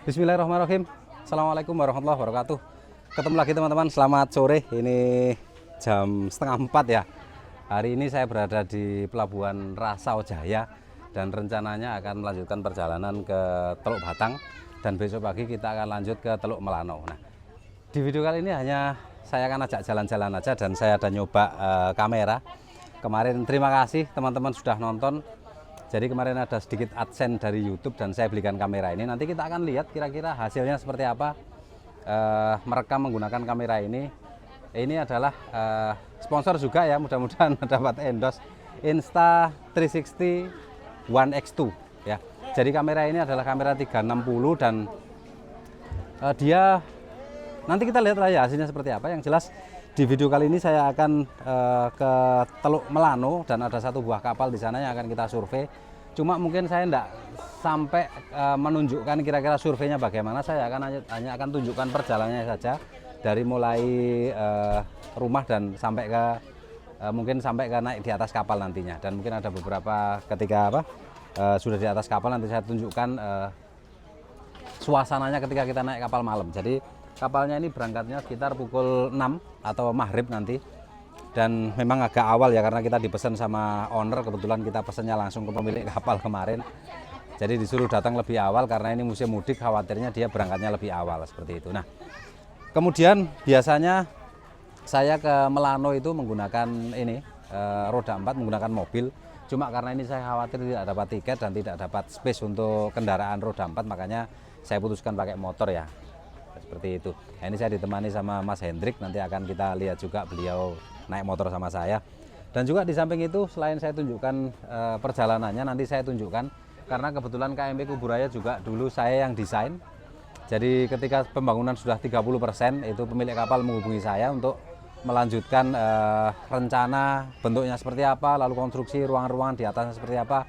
Bismillahirrahmanirrahim. Assalamualaikum warahmatullahi wabarakatuh. Ketemu lagi teman-teman, selamat sore. Ini jam setengah 4 ya. Hari ini saya berada di Pelabuhan Rasau Jaya dan rencananya akan melanjutkan perjalanan ke Teluk Batang dan besok pagi kita akan lanjut ke Teluk Melano. Nah, di video kali ini hanya saya akan ajak jalan-jalan aja dan saya ada nyoba kamera. Kemarin terima kasih teman-teman sudah nonton. Jadi kemarin ada sedikit AdSense dari YouTube dan saya belikan kamera ini. Nanti kita akan lihat kira-kira hasilnya seperti apa merekam menggunakan kamera ini. Ini adalah sponsor juga ya, mudah-mudahan dapat endorse Insta360 One X2 ya. Jadi kamera ini adalah kamera 360 dan dia nanti kita lihat lah ya hasilnya seperti apa. Yang jelas di video kali ini saya akan ke Teluk Melano dan ada satu buah kapal di sana yang akan kita survei. Cuma mungkin saya tidak sampai menunjukkan kira-kira surveinya bagaimana. Saya hanya akan tunjukkan perjalanannya saja dari mulai rumah dan sampai ke mungkin sampai ke naik di atas kapal nantinya. Dan mungkin ada beberapa ketika sudah di atas kapal nanti saya tunjukkan suasananya ketika kita naik kapal malam. Jadi kapalnya ini berangkatnya sekitar pukul 6 atau maghrib nanti. Dan memang agak awal ya karena kita dipesan sama owner, kebetulan kita pesannya langsung ke pemilik kapal kemarin. Jadi disuruh datang lebih awal karena ini musim mudik, khawatirnya dia berangkatnya lebih awal seperti itu. Nah, kemudian biasanya saya ke Melano itu menggunakan ini roda 4, menggunakan mobil. Cuma karena ini saya khawatir tidak dapat tiket dan tidak dapat space untuk kendaraan roda 4, makanya saya putuskan pakai motor ya. Seperti itu. Nah, ini saya ditemani sama Mas Hendrik, nanti akan kita lihat juga beliau naik motor sama saya. Dan juga di samping itu selain saya tunjukkan perjalanannya, nanti saya tunjukkan karena kebetulan KMP Kuburaya juga dulu saya yang desain. Jadi ketika pembangunan sudah 30%, itu pemilik kapal menghubungi saya untuk melanjutkan rencana bentuknya seperti apa, lalu konstruksi ruangan-ruangan di atasnya seperti apa.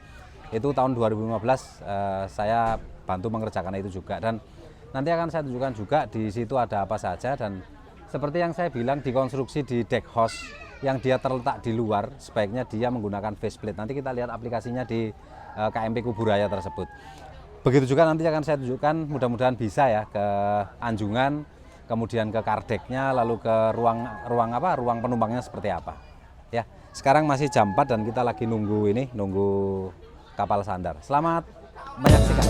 Itu tahun 2015 saya bantu mengerjakan itu juga, dan nanti akan saya tunjukkan juga di situ ada apa saja. Dan seperti yang saya bilang, di konstruksi di deck house yang dia terletak di luar, sebaiknya dia menggunakan faceplate. Nanti kita lihat aplikasinya di KMP Kuburaya tersebut. Begitu juga nanti akan saya tunjukkan, mudah-mudahan bisa ya, ke anjungan, kemudian ke kardeknya, lalu ke ruang penumpangnya seperti apa. Ya, sekarang masih jam 4 dan kita lagi nunggu kapal sandar. Selamat menyaksikan.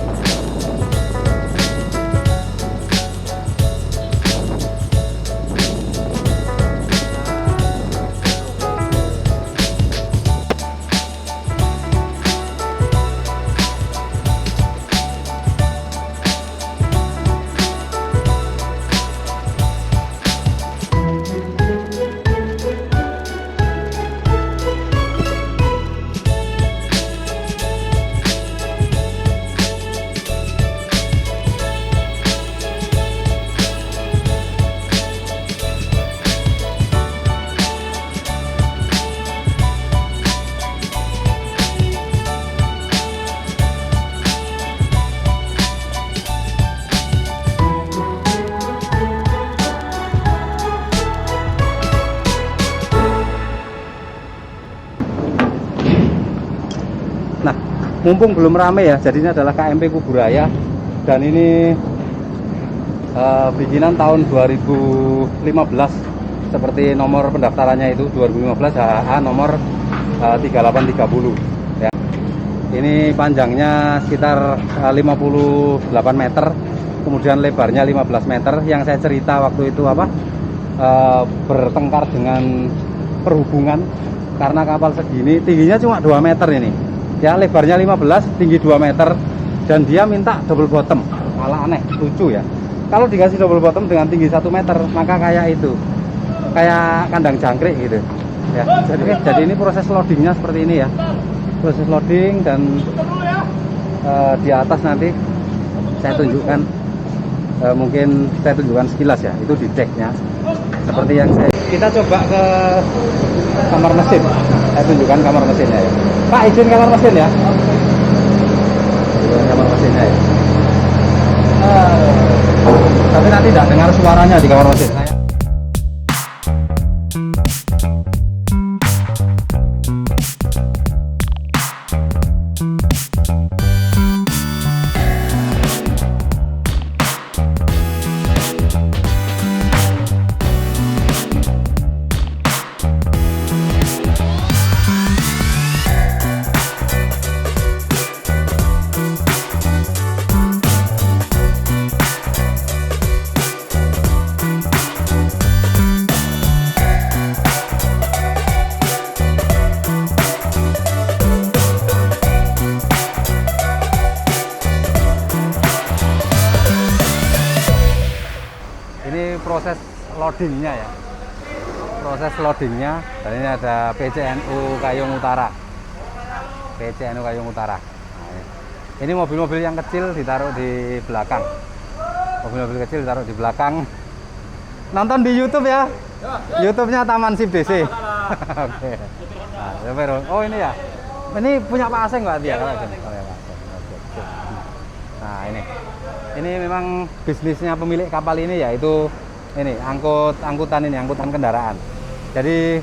Nah, mumpung belum rame ya, jadi ini adalah KMP Kuburaya dan ini bikinan tahun 2015 seperti nomor pendaftarannya itu 2015 HHA nomor 3830 ya. Ini panjangnya sekitar 58 meter, kemudian lebarnya 15 meter. Yang saya cerita waktu itu bertengkar dengan perhubungan karena kapal segini tingginya cuma 2 meter ini. Ya, lebarnya 15, tinggi 2 meter, dan dia minta double bottom. Malah aneh, lucu ya. Kalau dikasih double bottom dengan tinggi 1 meter, maka kayak kandang jangkrik gitu. Ya, jadi ini proses loadingnya seperti ini ya. Proses loading, dan di atas nanti saya tunjukkan, mungkin saya tunjukkan sekilas ya. Itu di decknya. Seperti yang kita coba ke kamar mesin. Saya tunjukkan kamar mesinnya ya. Pak, izin kamar mesin ya. Kamar mesinnya ya. Tapi nanti tidak dengar suaranya di kamar mesin saya. proses loadingnya ya, proses loadingnya. Dan ini ada PCNU Kayong Utara, PCNU Kayong Utara. Nah, ini mobil-mobil yang kecil ditaruh di belakang, mobil-mobil kecil ditaruh di belakang. Nonton di YouTube ya, YouTube-nya Taman SIP DC. Oke. Nah, oh ini ya, ini punya Pak Aseng Pak dia. Nah ini memang bisnisnya pemilik kapal ini yaitu ini angkutan kendaraan. Jadi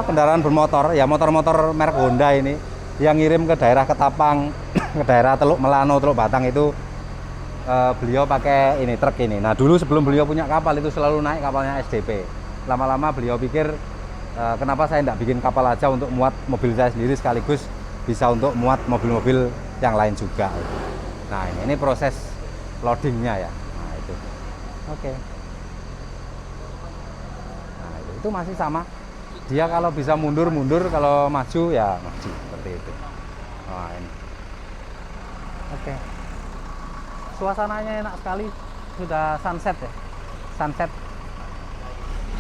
kendaraan bermotor ya, motor-motor merek Honda ini yang ngirim ke daerah Ketapang, ke daerah Teluk Melano, Teluk Batang itu beliau pakai ini truk ini. Nah dulu sebelum beliau punya kapal itu selalu naik kapalnya SDP. Lama-lama beliau pikir kenapa saya tidak bikin kapal aja untuk muat mobil saya sendiri sekaligus bisa untuk muat mobil-mobil yang lain juga. Nah ini proses loadingnya ya. Nah itu, oke. Nah itu masih sama. Dia kalau bisa mundur, kalau maju ya maju seperti itu. Nah ini, oke. Suasananya enak sekali, sudah sunset ya, sunset.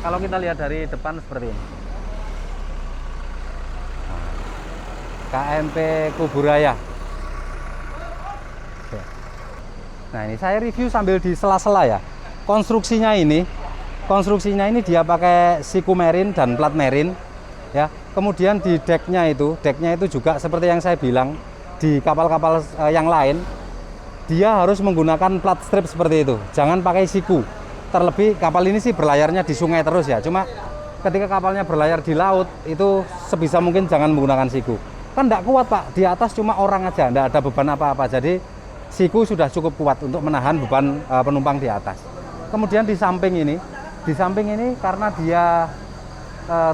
Kalau kita lihat dari depan seperti ini. KMP Kuburaya. Nah ini saya review sambil di sela-sela ya. Konstruksinya ini dia pakai siku merin dan plat merin ya. Kemudian di decknya itu juga seperti yang saya bilang di kapal-kapal yang lain, dia harus menggunakan plat strip seperti itu. Jangan pakai siku. Terlebih kapal ini sih berlayarnya di sungai terus ya. Cuma ketika kapalnya berlayar di laut itu sebisa mungkin jangan menggunakan siku. Kan tidak kuat Pak, di atas cuma orang aja, tidak ada beban apa-apa. Jadi siku sudah cukup kuat untuk menahan beban penumpang di atas. Kemudian di samping ini karena dia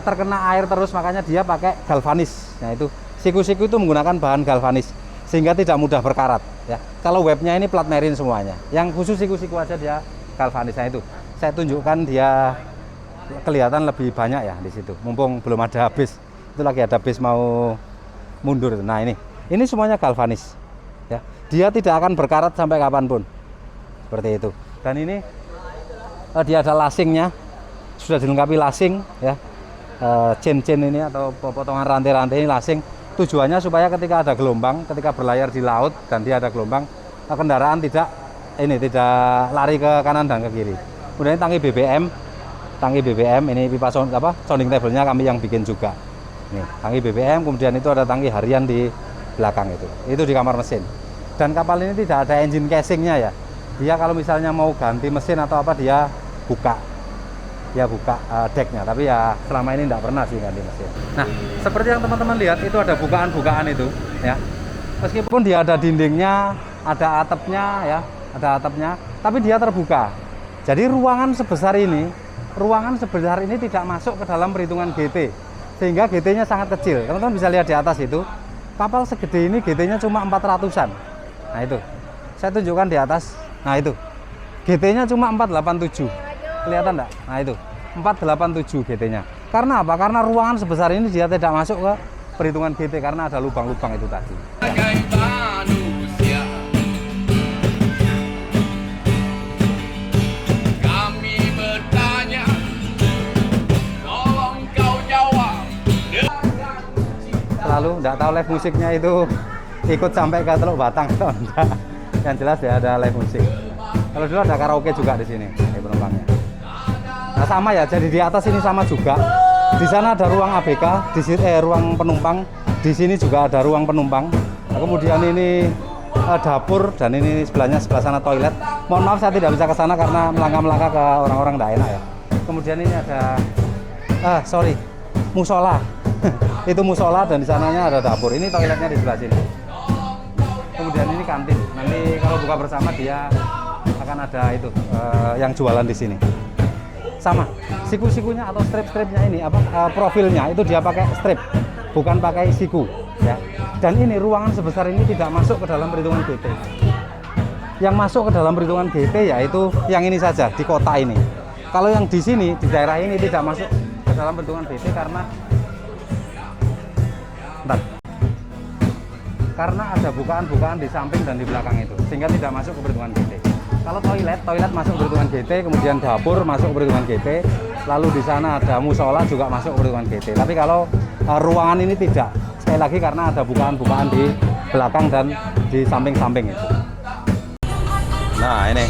terkena air terus, makanya dia pakai galvanis. Nah itu siku-siku itu menggunakan bahan galvanis sehingga tidak mudah berkarat ya. Kalau webnya ini plat merin semuanya, yang khusus siku-siku aja dia galvanis. Nah itu saya tunjukkan, dia kelihatan lebih banyak ya di situ. Mumpung belum ada bis, itu lagi ada bis mau mundur. Nah ini semuanya galvanis ya. Dia tidak akan berkarat sampai kapanpun seperti itu. Dan ini dia ada lasingnya, sudah dilengkapi lasing ya. Chain ini atau potongan rantai-rantai ini lasing. Tujuannya supaya ketika ada gelombang, ketika berlayar di laut dan dia ada gelombang, kendaraan tidak lari ke kanan dan ke kiri. Kemudian tangki BBM ini pipa sounding table-nya kami yang bikin juga. Nih, tangki BBM, kemudian itu ada tangki harian di belakang itu di kamar mesin. Dan kapal ini tidak ada engine casingnya ya. Dia kalau misalnya mau ganti mesin atau apa, dia buka decknya. Tapi ya selama ini tidak pernah sih ganti mesin. Nah seperti yang teman-teman lihat itu ada bukaan itu ya. Meskipun dia ada dindingnya, ada atapnya, tapi dia terbuka. Jadi ruangan sebesar ini tidak masuk ke dalam perhitungan GT, sehingga GT-nya sangat kecil. Teman-teman bisa lihat di atas itu, kapal segede ini GT-nya cuma 400-an. Nah itu, saya tunjukkan di atas. Nah itu, GT-nya cuma 487. Kelihatan enggak? Nah itu, 487 GT-nya. Karena apa? Karena ruangan sebesar ini dia tidak masuk ke perhitungan GT karena ada lubang-lubang itu tadi. Kami bertanya, tolong kau jawab. Selalu enggak tahu live musiknya itu ikut sampai ke Teluk Batang atau enggak. Yang jelas ya ada live musik. Kalau dulu ada karaoke juga di sini, ini penumpangnya. Nah sama ya, jadi di atas ini sama juga. Di sana ada ruang ABK, di sini ruang penumpang. Di sini juga ada ruang penumpang. Nah, kemudian ini dapur dan ini sebelah sana toilet. Mohon maaf saya tidak bisa ke sana karena melangkah-melangkah ke orang-orang tidak enak ya. Kemudian ini ada musola. Itu musola dan di sananya ada dapur. Ini toiletnya di sebelah sini. Kemudian ini kantin. Nanti kalau buka bersama dia akan ada itu yang jualan di sini. Sama siku-sikunya atau strip-stripnya ini profilnya itu dia pakai strip, bukan pakai siku ya. Dan ini ruangan sebesar ini tidak masuk ke dalam perhitungan GT. Yang masuk ke dalam perhitungan GT yaitu yang ini saja di kota ini. Kalau yang di sini di daerah ini tidak masuk ke dalam perhitungan GT karena ada bukaan-bukaan di samping dan di belakang itu, sehingga tidak masuk ke perhitungan GT. Kalau toilet masuk perhitungan GT, kemudian dapur masuk perhitungan GT, lalu di sana ada musola juga masuk perhitungan GT. Tapi kalau ruangan ini tidak, sekali lagi karena ada bukaan-bukaan di belakang dan di samping-samping itu. Nah ini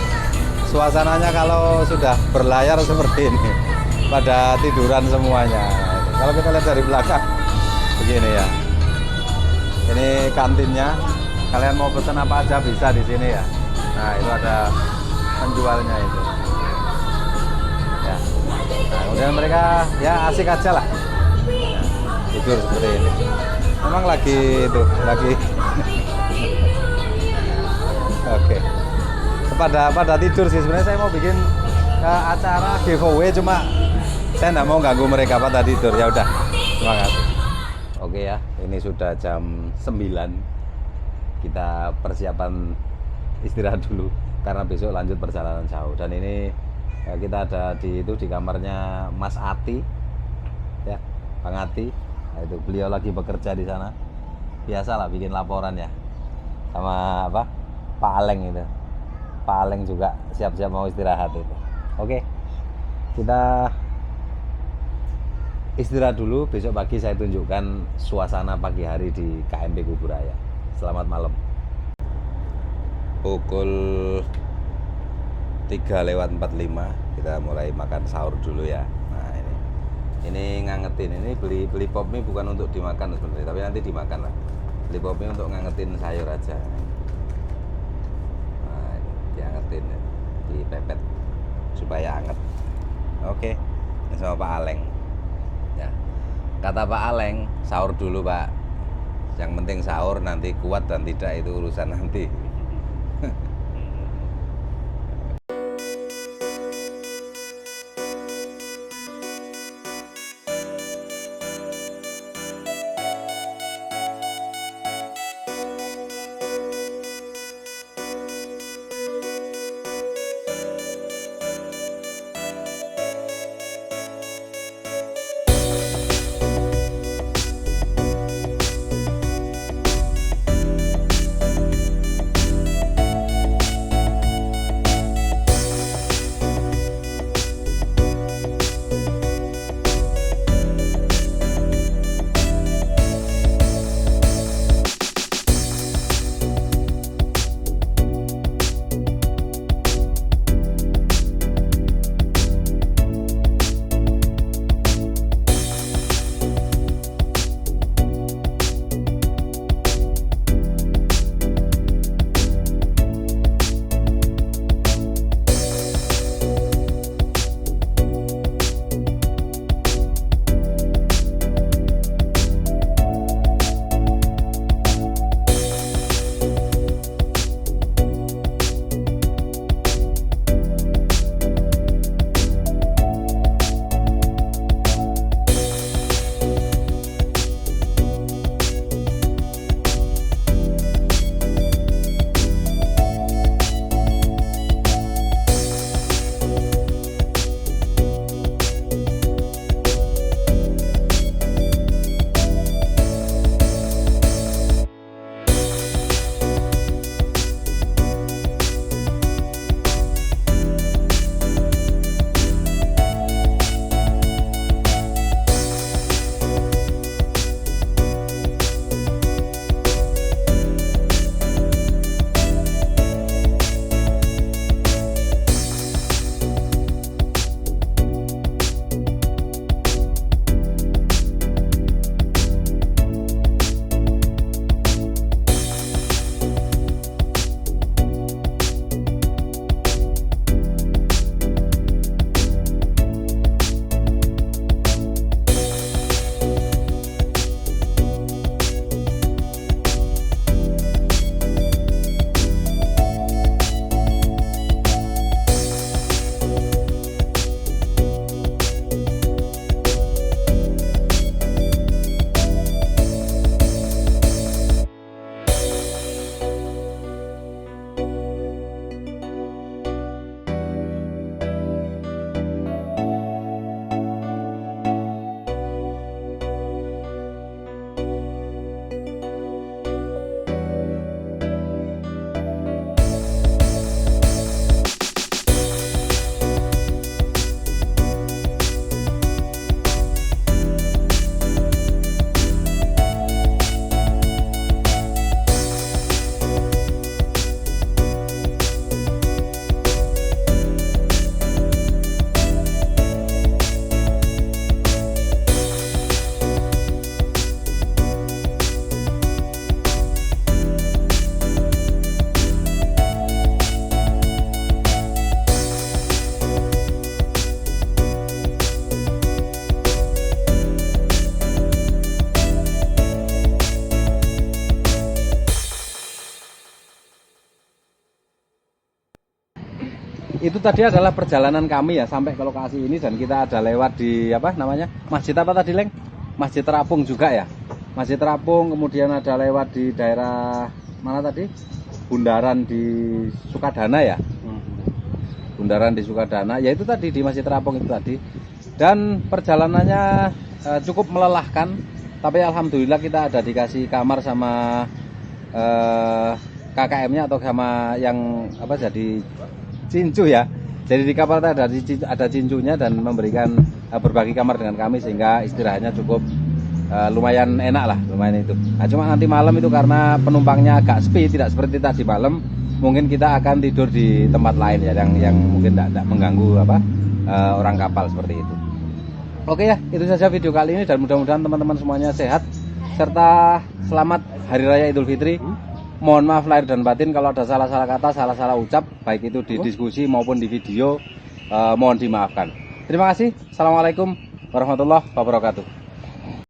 suasananya kalau sudah berlayar seperti ini, pada tiduran semuanya. Kalau kita lihat dari belakang begini ya, ini kantinnya, kalian mau pesan apa aja bisa di sini ya. Nah itu ada penjualnya itu ya. Nah, kemudian mereka ya asik aja lah ya, tidur seperti ini. Memang lagi itu lagi oke. Pada tidur sih sebenarnya. Saya mau bikin acara giveaway, cuma saya nggak mau ganggu mereka pada tidur. Ya udah, terima kasih. Oke ya, ini sudah jam 9. Kita persiapan istirahat dulu karena besok lanjut perjalanan jauh. Dan ini kita ada di kamarnya Mas Ati ya, Bang Ati. Nah, itu beliau lagi bekerja di sana. Biasalah bikin laporan ya, sama apa Pak Aleng itu. Pak Aleng juga siap-siap mau istirahat itu. Oke, kita istirahat dulu. Besok pagi saya tunjukkan suasana pagi hari di KMP Kuburaya. Selamat malam. Pukul 3:45 kita mulai makan sahur dulu ya. Nah ini ngangetin. Ini beli pop mie bukan untuk dimakan sebenarnya, tapi nanti dimakan lah. Beli pop mie untuk ngangetin sayur aja. Nah ini diangetin ya, dipepet supaya anget. Oke, ini sama Pak Aleng ya. Kata Pak Aleng, sahur dulu Pak, yang penting sahur, nanti kuat dan tidak itu urusan nanti. itu tadi adalah perjalanan kami ya sampai ke lokasi ini, dan kita ada lewat di apa namanya, masjid apa tadi Leng? Masjid Terapung juga ya. Masjid Terapung, kemudian ada lewat di daerah mana tadi? Bundaran di Sukadana ya. Bundaran di Sukadana, yaitu tadi di Masjid Terapung itu tadi. Dan perjalanannya cukup melelahkan, tapi alhamdulillah kita ada dikasih kamar sama KKM-nya atau sama yang apa, jadi cincu ya. Jadi di kapal ada cincunya dan memberikan berbagi kamar dengan kami, sehingga istirahatnya cukup lumayan enak lah, lumayan itu. Nah, cuma nanti malam itu karena penumpangnya agak sepi, tidak seperti tadi malam, mungkin kita akan tidur di tempat lain ya, yang mungkin tidak mengganggu apa orang kapal seperti itu. Oke ya, itu saja video kali ini, dan mudah-mudahan teman-teman semuanya sehat serta selamat Hari Raya Idul Fitri. Mohon maaf lahir dan batin kalau ada salah-salah kata, salah-salah ucap, baik itu di diskusi maupun di video, mohon dimaafkan. Terima kasih. Assalamualaikum warahmatullahi wabarakatuh.